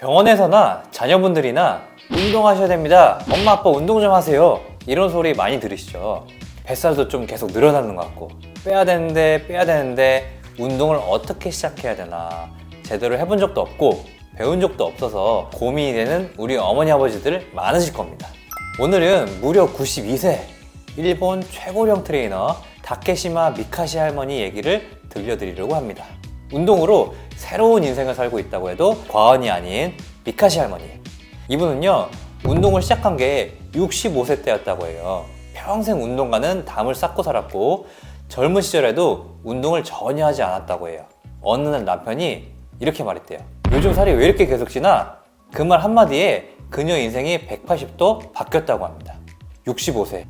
병원에서나 자녀분들이나 운동하셔야 됩니다. 엄마 아빠 운동 좀 하세요. 이런 소리 많이 들으시죠. 뱃살도 좀 계속 늘어나는 것 같고 빼야 되는데 운동을 어떻게 시작해야 되나 제대로 해본 적도 없고 배운 적도 없어서 고민이 되는 우리 어머니 아버지들 많으실 겁니다. 오늘은 무려 92세 일본 최고령 트레이너 다케시마 미카시 할머니 얘기를 들려드리려고 합니다. 운동으로 새로운 인생을 살고 있다고 해도 과언이 아닌 미카시 할머니. 이분은요, 운동을 시작한 게 65세 때였다고 해요. 평생 운동과는 담을 쌓고 살았고 젊은 시절에도 운동을 전혀 하지 않았다고 해요. 어느 날 남편이 이렇게 말했대요. 요즘 살이 왜 이렇게 계속 찌나? 그 말 한마디에 그녀 인생이 180도 바뀌었다고 합니다. 65세.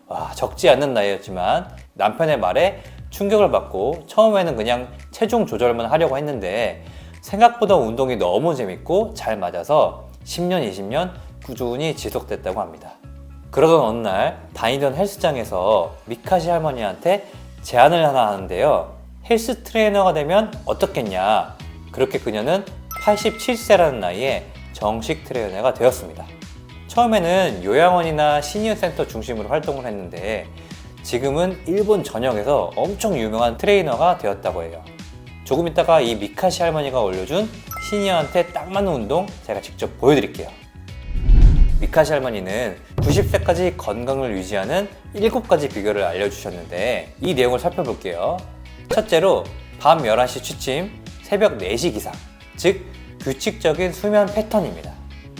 와, 적지 않는 나이였지만 남편의 말에 충격을 받고 처음에는 그냥 체중 조절만 하려고 했는데 생각보다 운동이 너무 재밌고 잘 맞아서 10년, 20년 꾸준히 지속됐다고 합니다. 그러던 어느 날 다니던 헬스장에서 미카시 할머니한테 제안을 하나 하는데요. 헬스 트레이너가 되면 어떻겠냐. 그렇게 그녀는 87세라는 나이에 정식 트레이너가 되었습니다. 처음에는 요양원이나 시니어센터 중심으로 활동을 했는데 지금은 일본 전역에서 엄청 유명한 트레이너가 되었다고 해요. 조금 있다가 이 미카시 할머니가 올려준 시니어한테 딱 맞는 운동 제가 직접 보여드릴게요. 미카시 할머니는 90세까지 건강을 유지하는 7가지 비결을 알려주셨는데 이 내용을 살펴볼게요. 첫째로 밤 11시 취침, 새벽 4시 기상, 즉 규칙적인 수면 패턴입니다.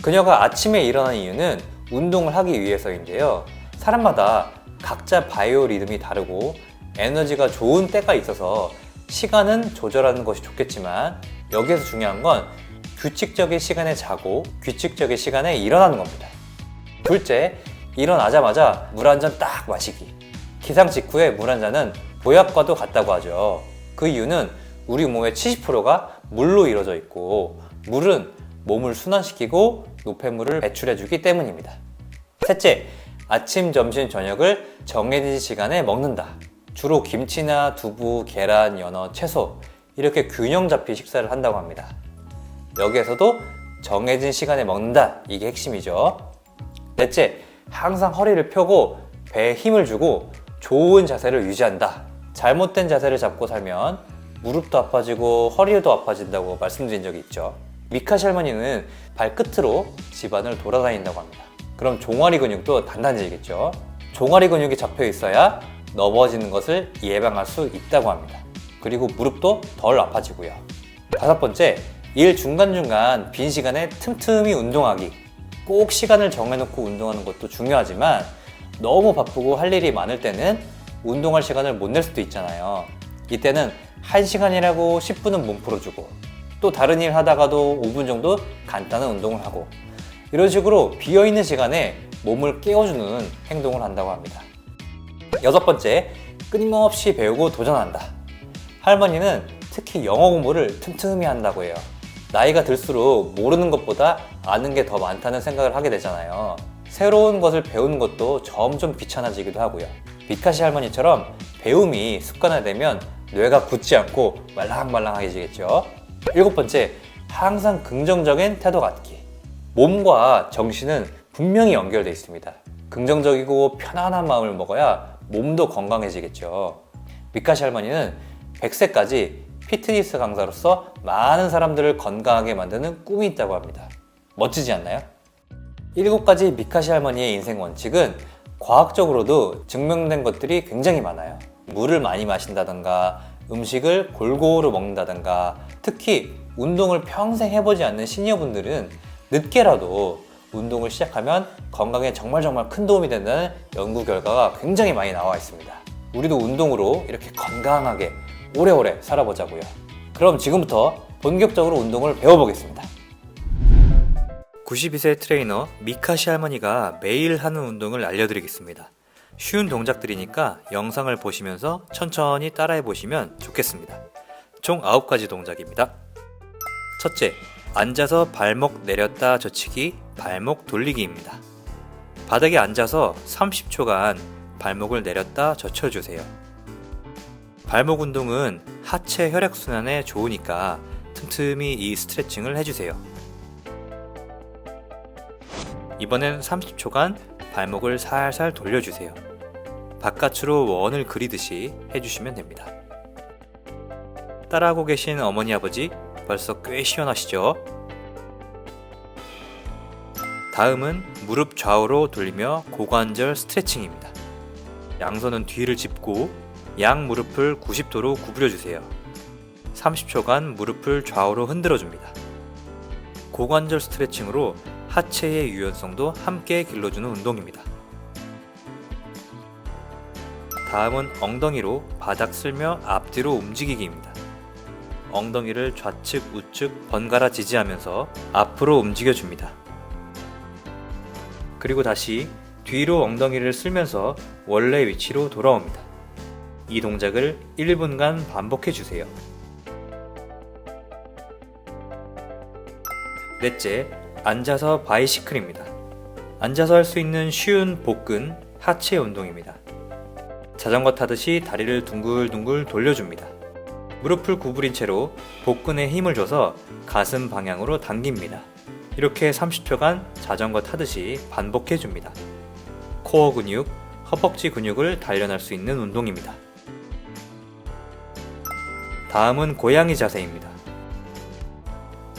그녀가 아침에 일어나는 이유는 운동을 하기 위해서인데요. 사람마다 각자 바이오 리듬이 다르고 에너지가 좋은 때가 있어서 시간은 조절하는 것이 좋겠지만 여기에서 중요한 건 규칙적인 시간에 자고 규칙적인 시간에 일어나는 겁니다. 둘째, 일어나자마자 물 한 잔 딱 마시기. 기상 직후에 물 한 잔은 보약과도 같다고 하죠. 그 이유는 우리 몸의 70%가 물로 이루어져 있고 물은 몸을 순환시키고 노폐물을 배출해주기 때문입니다. 셋째, 아침, 점심, 저녁을 정해진 시간에 먹는다. 주로 김치나 두부, 계란, 연어, 채소 이렇게 균형 잡힌 식사를 한다고 합니다. 여기에서도 정해진 시간에 먹는다. 이게 핵심이죠. 넷째, 항상 허리를 펴고 배에 힘을 주고 좋은 자세를 유지한다. 잘못된 자세를 잡고 살면 무릎도 아파지고 허리도 아파진다고 말씀드린 적이 있죠. 미카시 할머니는 발끝으로 집안을 돌아다닌다고 합니다. 그럼 종아리 근육도 단단해지겠죠. 종아리 근육이 잡혀 있어야 넘어지는 것을 예방할 수 있다고 합니다. 그리고 무릎도 덜 아파지고요. 5번째, 일 중간중간 빈 시간에 틈틈이 운동하기. 꼭 시간을 정해놓고 운동하는 것도 중요하지만 너무 바쁘고 할 일이 많을 때는 운동할 시간을 못 낼 수도 있잖아요. 이때는 1시간이라고 10분은 몸 풀어주고 또 다른 일 하다가도 5분 정도 간단한 운동을 하고 이런 식으로 비어있는 시간에 몸을 깨워주는 행동을 한다고 합니다. 6번째, 끊임없이 배우고 도전한다. 할머니는 특히 영어 공부를 틈틈이 한다고 해요. 나이가 들수록 모르는 것보다 아는 게 더 많다는 생각을 하게 되잖아요. 새로운 것을 배우는 것도 점점 귀찮아지기도 하고요. 미카시 할머니처럼 배움이 습관화되면 뇌가 굳지 않고 말랑말랑해지겠죠. 7번째, 항상 긍정적인 태도 갖기. 몸과 정신은 분명히 연결되어 있습니다. 긍정적이고 편안한 마음을 먹어야 몸도 건강해지겠죠. 미카시 할머니는 100세까지 피트니스 강사로서 많은 사람들을 건강하게 만드는 꿈이 있다고 합니다. 멋지지 않나요? 7가지 미카시 할머니의 인생 원칙은 과학적으로도 증명된 것들이 굉장히 많아요. 물을 많이 마신다던가 음식을 골고루 먹는다던가 특히 운동을 평생 해보지 않는 시니어분들은 늦게라도 운동을 시작하면 건강에 정말 큰 도움이 된다는 연구 결과가 굉장히 많이 나와 있습니다. 우리도 운동으로 이렇게 건강하게 오래오래 살아보자고요. 그럼 지금부터 본격적으로 운동을 배워보겠습니다. 92세 트레이너 미카시 할머니가 매일 하는 운동을 알려드리겠습니다. 쉬운 동작들이니까 영상을 보시면서 천천히 따라해 보시면 좋겠습니다. 총 9가지 동작입니다. 첫째, 앉아서 발목 내렸다 젖히기, 발목 돌리기입니다. 바닥에 앉아서 30초간 발목을 내렸다 젖혀주세요. 발목 운동은 하체 혈액순환에 좋으니까 틈틈이 이 스트레칭을 해주세요. 이번엔 30초간 발목을 살살 돌려주세요. 바깥으로 원을 그리듯이 해주시면 됩니다. 따라하고 계신 어머니 아버지 벌써 꽤 시원하시죠? 다음은 무릎 좌우로 돌리며 고관절 스트레칭입니다. 양손은 뒤를 짚고 양 무릎을 90도로 구부려주세요. 30초간 무릎을 좌우로 흔들어줍니다. 고관절 스트레칭으로 하체의 유연성도 함께 길러주는 운동입니다. 다음은 엉덩이로 바닥 쓸며 앞뒤로 움직이기입니다. 엉덩이를 좌측 우측 번갈아 지지하면서 앞으로 움직여줍니다. 그리고 다시 뒤로 엉덩이를 쓸면서 원래 위치로 돌아옵니다. 이 동작을 1분간 반복해주세요. 넷째, 앉아서 바이시클입니다. 앉아서 할 수 있는 쉬운 복근, 하체 운동입니다. 자전거 타듯이 다리를 둥글둥글 돌려줍니다. 무릎을 구부린 채로 복근에 힘을 줘서 가슴 방향으로 당깁니다. 이렇게 30초간 자전거 타듯이 반복해줍니다. 코어 근육, 허벅지 근육을 단련할 수 있는 운동입니다. 다음은 고양이 자세입니다.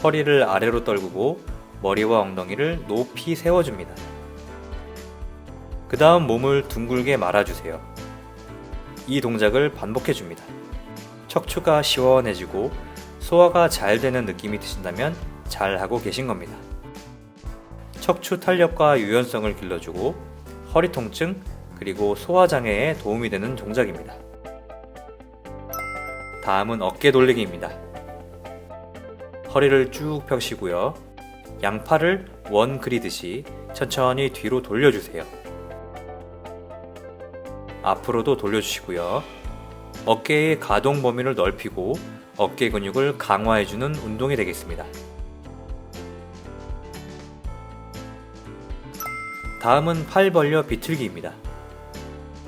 허리를 아래로 떨구고 머리와 엉덩이를 높이 세워줍니다. 그 다음 몸을 둥글게 말아주세요. 이 동작을 반복해줍니다. 척추가 시원해지고 소화가 잘 되는 느낌이 드신다면 잘 하고 계신 겁니다. 척추 탄력과 유연성을 길러주고 허리 통증 그리고 소화 장애에 도움이 되는 동작입니다. 다음은 어깨 돌리기입니다. 허리를 쭉 펴시고요. 양팔을 원 그리듯이 천천히 뒤로 돌려주세요. 앞으로도 돌려주시고요. 어깨의 가동 범위를 넓히고 어깨 근육을 강화해주는 운동이 되겠습니다. 다음은 팔 벌려 비틀기입니다.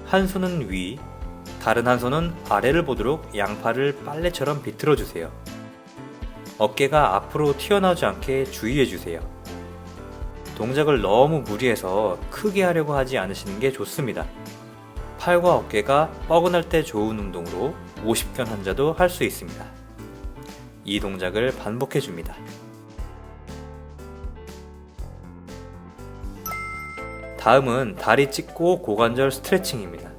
한 손은 위, 다른 한 손은 아래를 보도록 양팔을 빨래처럼 비틀어주세요. 어깨가 앞으로 튀어나오지 않게 주의해주세요. 동작을 너무 무리해서 크게 하려고 하지 않으시는 게 좋습니다. 팔과 어깨가 뻐근할 때 좋은 운동으로 50견 환자도 할 수 있습니다. 이 동작을 반복해줍니다. 다음은 다리 찢고 고관절 스트레칭입니다.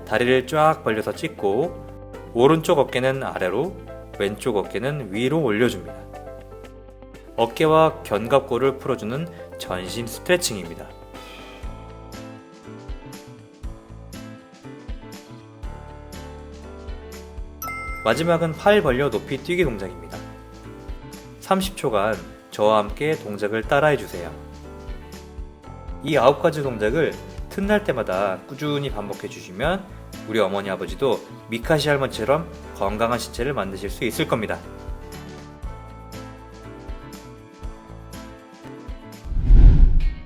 다리를 쫙 벌려서 찢고 오른쪽 어깨는 아래로 왼쪽 어깨는 위로 올려줍니다. 어깨와 견갑골을 풀어주는 전신 스트레칭입니다. 마지막은 팔 벌려 높이 뛰기 동작입니다. 30초간 저와 함께 동작을 따라해주세요. 이 9가지 동작을 틈날 때마다 꾸준히 반복해주시면 우리 어머니 아버지도 미카시 할머니처럼 건강한 신체를 만드실 수 있을 겁니다.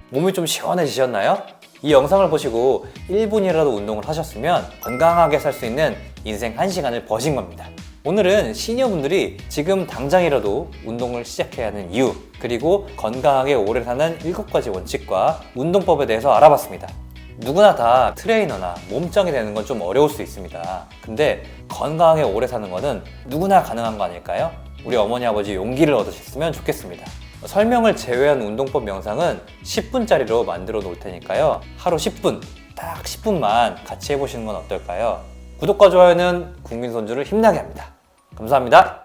몸이 좀 시원해지셨나요? 이 영상을 보시고 1분이라도 운동을 하셨으면 건강하게 살 수 있는 인생 1시간을 버신 겁니다. 오늘은 시니어분들이 지금 당장이라도 운동을 시작해야 하는 이유, 그리고 건강하게 오래 사는 7가지 원칙과 운동법에 대해서 알아봤습니다. 누구나 다 트레이너나 몸짱이 되는 건 좀 어려울 수 있습니다. 근데 건강하게 오래 사는 거는 누구나 가능한 거 아닐까요? 우리 어머니 아버지 용기를 얻으셨으면 좋겠습니다. 설명을 제외한 운동법 영상은 10분짜리로 만들어 놓을 테니까요. 하루 10분, 딱 10분만 같이 해보시는 건 어떨까요? 구독과 좋아요는 국민 손주를 힘나게 합니다. 감사합니다.